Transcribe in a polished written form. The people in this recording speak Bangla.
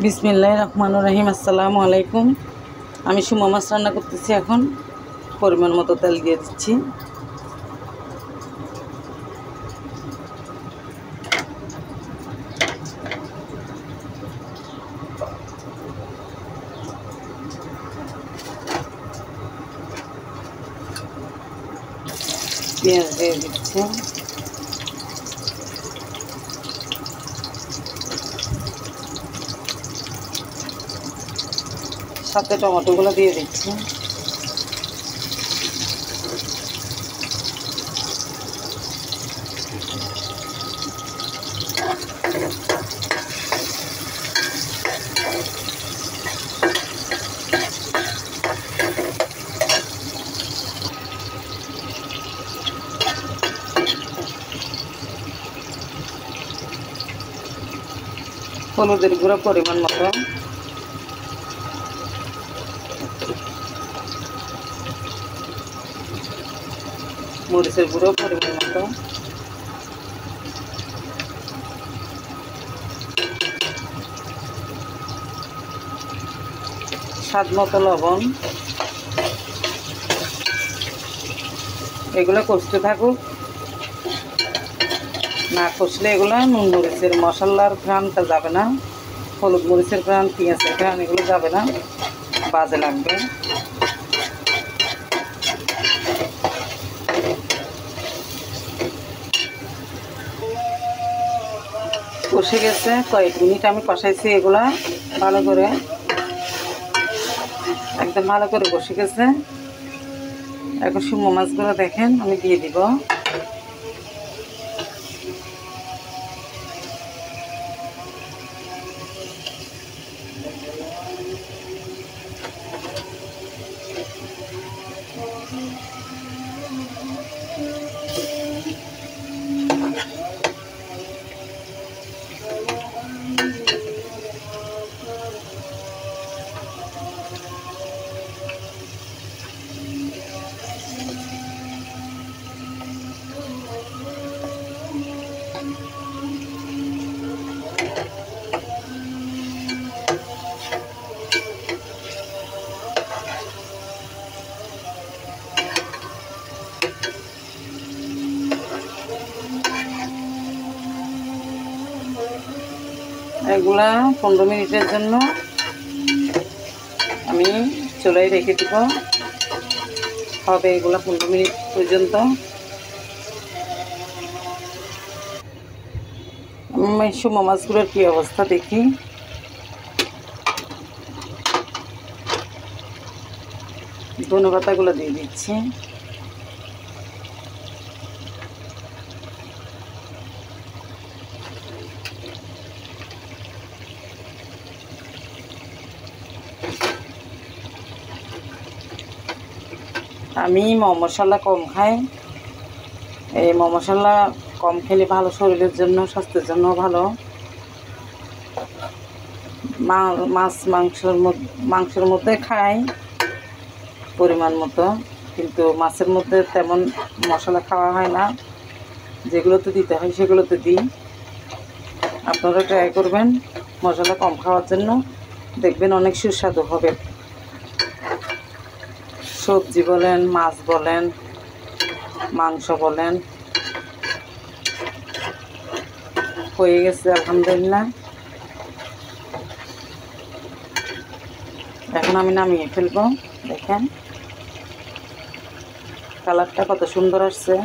বিসমিল্লাহির রহমানির রহিম। আসসালামু আলাইকুম। আমি সুমা মাছ রান্না করতেছি। এখন পরিমাণ মতো তেল দিয়ে দিচ্ছি। পেঁয়াজ দিয়ে দিচ্ছি। সাথে টমেটোগুলো দিয়ে দিচ্ছি। হলুদের গুঁড়ো পরিমাণ মতো, মরিচের গুঁড়ো পরিমাণ মতো, স্বাদ মতো লবণ। এগুলো কষতে থাকুক, না কষলে এগুলো নুন মরিচের মশলার ঘ্রাণটা যাবে না, হলুদ মরিচের ঘ্রাণ, পেঁয়াজের ঘ্রাণ এগুলো যাবে না, বাজে লাগবে। কষে গেছে, কয়েক মিনিট আমি কষাইছি। এগুলা ভালো করে, একদম ভালো করে কষে গেছে। এখন সুমো মাছগুলো দেখেন আমি দিয়ে দিব। এগুলা 15 মিনিটের জন্য আমি চুলায় রেখে দিব। হবে এগুলা 15 মিনিট পর্যন্ত। আমি সুমো মাছগুলোর কী অবস্থা দেখি। ধনেপাতাগুলো দিয়ে দিচ্ছি। আমি মশলা কম খাই। এই মশলা কম খেলে ভালো, শরীরের জন্য, স্বাস্থ্যের জন্য ভালো। মাংসের মধ্যে খাই পরিমাণ মতো, কিন্তু মাছের মধ্যে তেমন মশলা খাওয়া হয় না। যেগুলোতে দিতে হয় সেগুলোতে দিই। আপনারা ট্রাই করবেন মশলা কম খাওয়ার জন্য, দেখবেন অনেক সুস্বাদু হবে। সবজি বলেন, মাছ বলেন, মাংস বলেন। হয়ে গেছে আলহামদুলিল্লাহ। এখন আমি নামিয়ে ফেলবো। দেখেন কালারটা কত সুন্দর আসছে।